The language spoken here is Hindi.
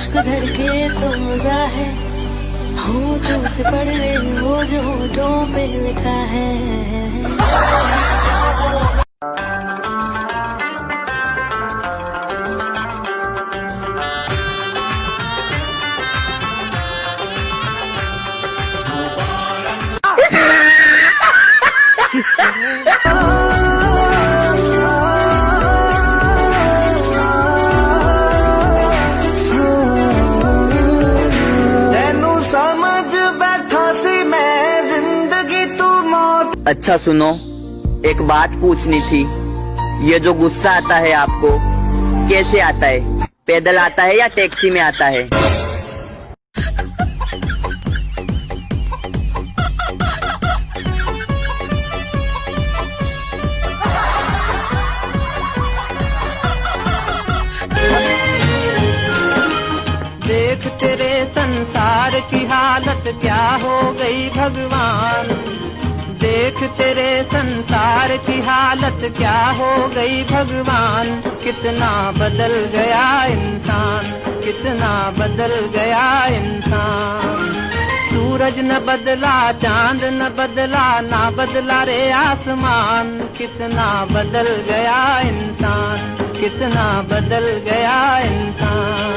इश्क धड़के तो मजा है, होठों से पढ़ ले वो जो होठों पे लिखा है। अच्छा सुनो, एक बात पूछनी थी। ये जो गुस्सा आता है आपको, कैसे आता है? पैदल आता है या टैक्सी में आता है? देख तेरे संसार की हालत क्या हो गई भगवान, देख तेरे संसार की हालत क्या हो गई भगवान। कितना बदल गया इंसान, कितना बदल गया इंसान। सूरज न बदला, चांद न बदला, ना बदला रे आसमान। कितना बदल गया इंसान, कितना बदल गया इंसान।